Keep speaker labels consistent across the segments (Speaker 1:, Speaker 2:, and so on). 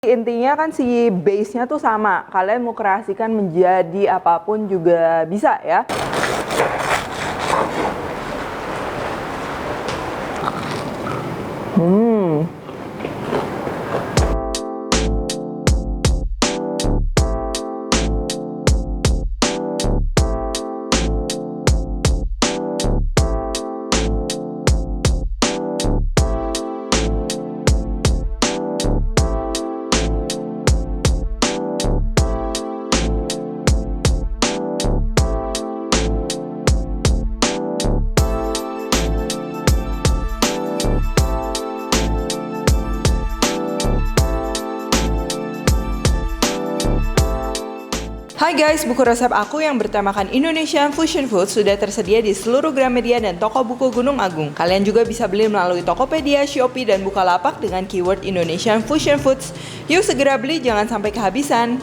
Speaker 1: Intinya kan si base-nya tuh sama. Kalian mau kreasikan menjadi apapun juga bisa ya. Hai guys, buku resep aku yang bertemakan Indonesian Fusion Food sudah tersedia di seluruh Gramedia dan toko buku Gunung Agung. Kalian juga bisa beli melalui Tokopedia, Shopee, dan Bukalapak dengan keyword Indonesian Fusion Foods. Yuk segera beli, jangan sampai kehabisan.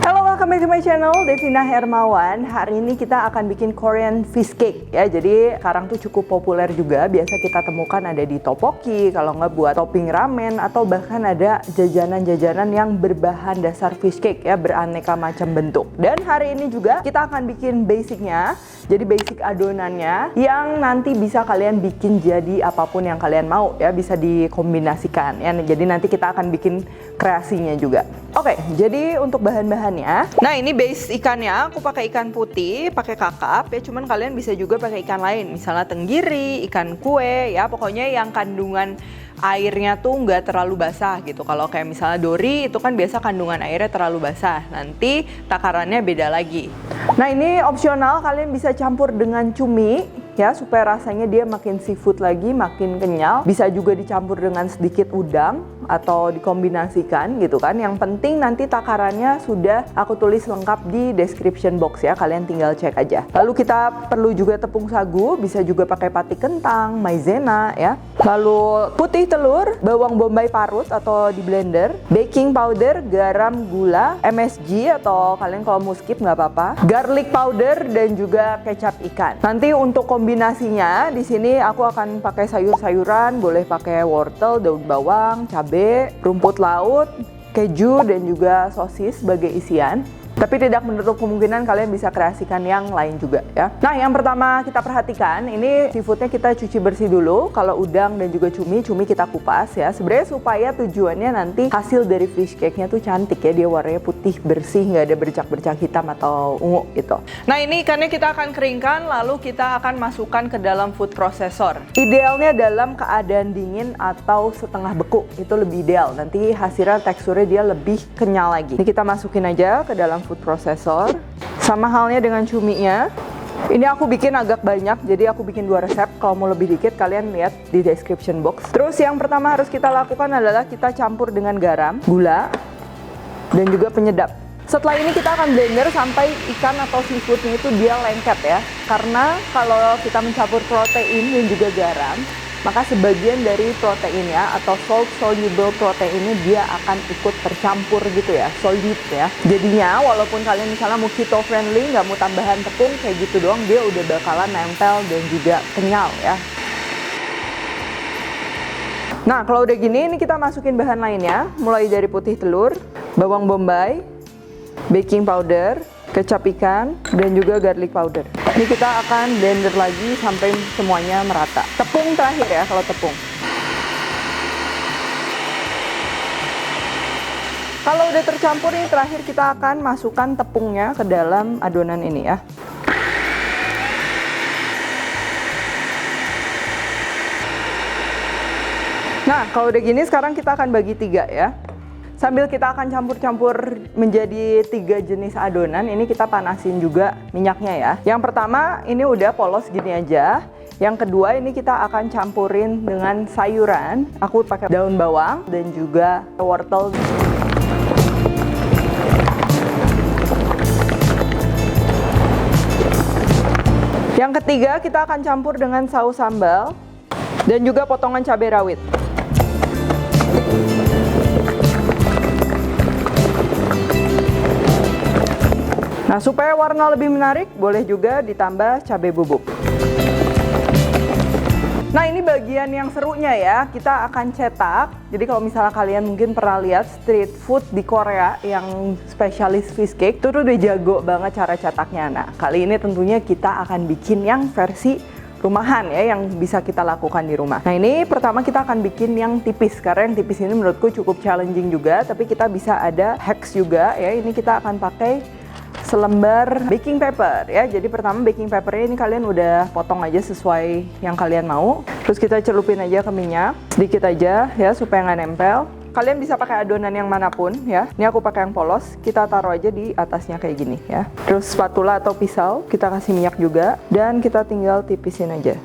Speaker 1: Halo, welcome back to my channel, Devina Hermawan. Hari ini kita akan bikin Korean fish cake ya. Jadi sekarang tuh cukup populer juga. Biasa kita temukan ada di tteokbokki, kalau nggak buat topping ramen, atau bahkan ada jajanan-jajanan yang berbahan dasar fish cake ya, beraneka macam bentuk. Dan hari ini juga kita akan bikin basicnya. Jadi basic adonannya yang nanti bisa kalian bikin jadi apapun yang kalian mau ya, bisa dikombinasikan ya. Jadi nanti kita akan bikin kreasinya juga. Oke, jadi untuk bahan-bahannya. Nah, ini base ikannya aku pakai ikan putih, pakai kakap ya. Cuman kalian bisa juga pakai ikan lain, misalnya tenggiri, ikan kue ya. Pokoknya yang kandungan airnya tuh nggak terlalu basah gitu. Kalau kayak misalnya dori itu kan biasa kandungan airnya terlalu basah. Nanti takarannya beda lagi. Nah, ini opsional, kalian bisa campur dengan cumi ya, supaya rasanya dia makin seafood lagi, makin kenyal. Bisa juga dicampur dengan sedikit udang atau dikombinasikan gitu kan. Yang penting nanti takarannya sudah aku tulis lengkap di description box ya, kalian tinggal cek aja. Lalu kita perlu juga tepung sagu, bisa juga pakai pati kentang, maizena ya. Lalu putih telur, bawang bombay parut atau di blender, baking powder, garam, gula, MSG atau kalian kalau mau skip nggak apa-apa, garlic powder, dan juga kecap ikan. Nanti untuk kombinasinya di sini aku akan pakai sayur-sayuran, boleh pakai wortel, daun bawang, cabai, rumput laut, keju, dan juga sosis sebagai isian. Tapi tidak menutup kemungkinan kalian bisa kreasikan yang lain juga ya. Nah, yang pertama kita perhatikan, ini seafoodnya kita cuci bersih dulu. Kalau udang dan juga cumi kita kupas ya. Sebenarnya supaya tujuannya nanti hasil dari fish cake-nya tuh cantik ya. Dia warnanya putih bersih, nggak ada bercak-bercak hitam atau ungu gitu. Nah, ini ikannya kita akan keringkan, lalu kita akan masukkan ke dalam food processor. Idealnya dalam keadaan dingin atau setengah beku, itu lebih ideal. Nanti hasilnya teksturnya dia lebih kenyal lagi. Ini kita masukin aja ke dalam food processor. Sama halnya dengan cuminya. Ini aku bikin agak banyak, jadi aku bikin 2 resep. Kalau mau lebih dikit kalian lihat di description box. Terus yang pertama harus kita lakukan adalah kita campur dengan garam, gula, dan juga penyedap. Setelah ini kita akan blender sampai ikan atau seafoodnya itu dia lengket ya. Karena kalau kita mencampur protein dan juga garam, maka sebagian dari proteinnya atau salt soluble proteinnya dia akan ikut tercampur gitu ya, solid ya. Jadinya walaupun kalian misalnya mau keto friendly, nggak mau tambahan tepung, kayak gitu doang dia udah bakalan nempel dan juga kenyal ya. Nah, kalau udah gini, ini kita masukin bahan lainnya, mulai dari putih telur, bawang bombay, baking powder, kecap ikan, dan juga garlic powder. Ini kita akan blender lagi sampai semuanya merata. Tepung terakhir ya, kalau tepung. Kalau udah tercampur ini terakhir kita akan masukkan tepungnya ke dalam adonan ini ya. Nah, kalau udah gini sekarang kita akan bagi 3 ya. Sambil kita akan campur-campur menjadi 3 jenis adonan, ini kita panasin juga minyaknya ya. Yang pertama ini udah polos gini aja. Yang kedua ini kita akan campurin dengan sayuran. Aku pakai daun bawang dan juga wortel. Yang ketiga kita akan campur dengan saus sambal dan juga potongan cabai rawit. Nah, supaya warna lebih menarik, boleh juga ditambah cabai bubuk. Nah, ini bagian yang serunya ya, kita akan cetak. Jadi kalau misalnya kalian mungkin pernah lihat street food di Korea yang spesialis fish cake, itu tuh udah jago banget cara cetaknya. Nah, kali ini tentunya kita akan bikin yang versi rumahan ya, yang bisa kita lakukan di rumah. Nah, ini pertama kita akan bikin yang tipis, karena yang tipis ini menurutku cukup challenging juga, tapi kita bisa ada hacks juga ya. Ini kita akan pakai selembar baking paper ya. Jadi pertama baking papernya ini kalian udah potong aja sesuai yang kalian mau. Terus kita celupin aja ke minyak sedikit aja ya supaya nggak nempel. Kalian bisa pakai adonan yang manapun ya. Ini aku pakai yang polos. Kita taruh aja di atasnya kayak gini ya. Terus spatula atau pisau kita kasih minyak juga dan kita tinggal tipisin aja.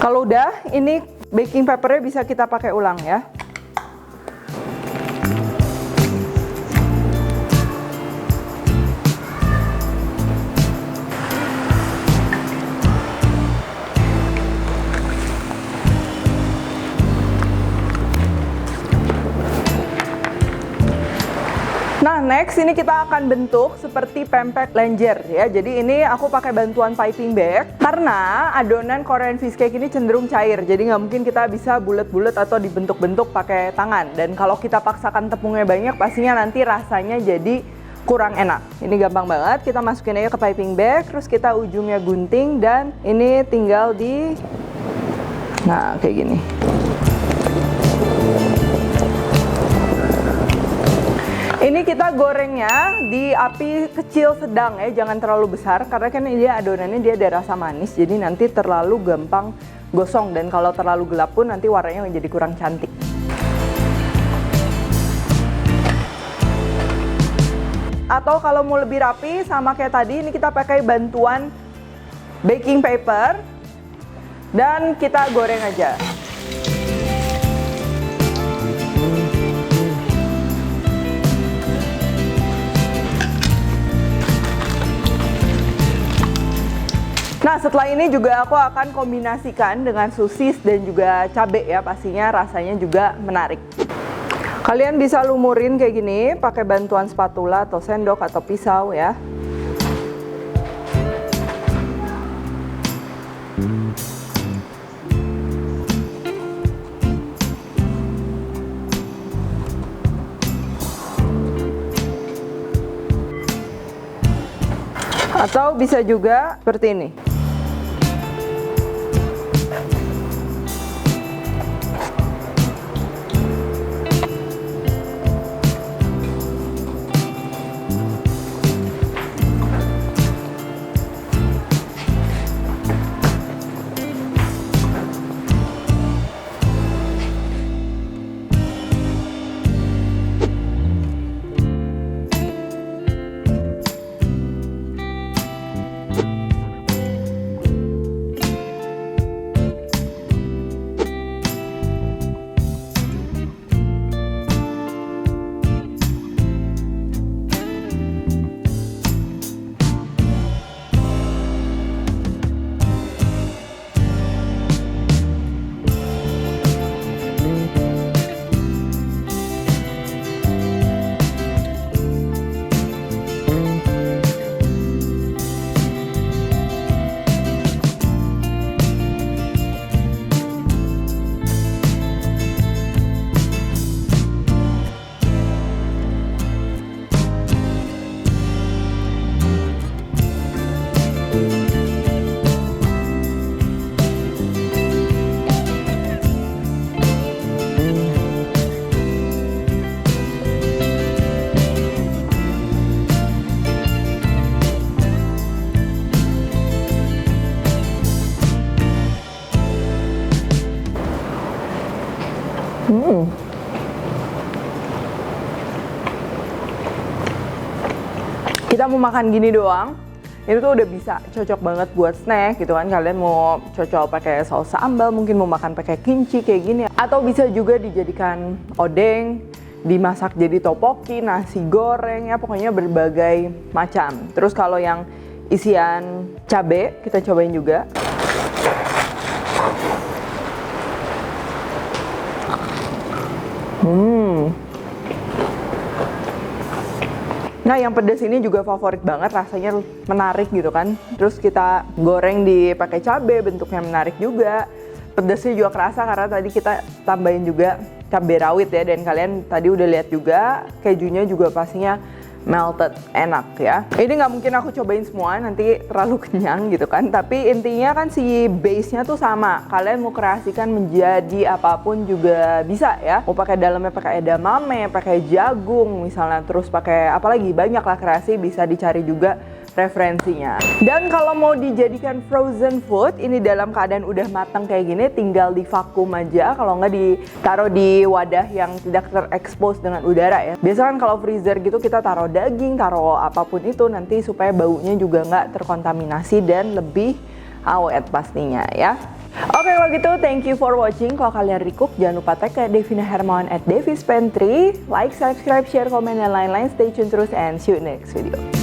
Speaker 1: Kalau udah, ini baking papernya bisa kita pakai ulang ya. Nah, next ini kita akan bentuk seperti pempek lenjer ya. Jadi ini aku pakai bantuan piping bag karena adonan Korean fish cake ini cenderung cair. Jadi nggak mungkin kita bisa bulat-bulat atau dibentuk-bentuk pakai tangan. Dan kalau kita paksakan tepungnya banyak, pastinya nanti rasanya jadi kurang enak. Ini gampang banget, kita masukin aja ke piping bag, terus kita ujungnya gunting dan ini tinggal nah kayak gini. Ini kita gorengnya di api kecil sedang ya, jangan terlalu besar karena kan dia adonannya dia ada rasa manis, jadi nanti terlalu gampang gosong dan kalau terlalu gelap pun nanti warnanya menjadi kurang cantik. Atau kalau mau lebih rapi sama kayak tadi, ini kita pakai bantuan baking paper dan kita goreng aja. Nah, setelah ini juga aku akan kombinasikan dengan sosis dan juga cabai ya, pastinya rasanya juga menarik. Kalian bisa lumurin kayak gini pakai bantuan spatula atau sendok atau pisau ya. Atau bisa juga seperti ini. Kita mau makan gini doang, itu tuh udah bisa cocok banget buat snack gitu kan. Kalian mau cocok pakai saus sambal, mungkin mau makan pakai kimchi kayak gini, atau bisa juga dijadikan odeng, dimasak jadi topoki, nasi goreng ya, pokoknya berbagai macam. Terus kalau yang isian cabe, kita cobain juga. Nah, yang pedas ini juga favorit banget, rasanya menarik gitu kan. Terus kita goreng dipakai cabai, bentuknya menarik juga. Pedasnya juga kerasa karena tadi kita tambahin juga cabai rawit ya. Dan kalian tadi udah lihat juga, kejunya juga pastinya melted, enak ya. Ini nggak mungkin aku cobain semua, nanti terlalu kenyang gitu kan. Tapi intinya kan si base-nya tuh sama. Kalian mau kreasikan menjadi apapun juga bisa ya. Mau pakai dalamnya pakai edamame, pakai jagung misalnya, terus pakai apalagi banyak lah kreasi, bisa dicari juga referensinya. Dan kalau mau dijadikan frozen food, ini dalam keadaan udah matang kayak gini, tinggal di vakum aja. Kalau nggak ditaruh di wadah yang tidak terekspos dengan udara ya. Biasanya kan kalau freezer gitu kita taruh daging, taruh apapun itu nanti supaya baunya juga nggak terkontaminasi dan lebih awet pastinya ya. Oke, kalau gitu thank you for watching. Kalau kalian recook jangan lupa tag ke Devina Hermawan @devispantry. Like, subscribe, share, komen, dan lain-lain. Stay tune terus and see you next video.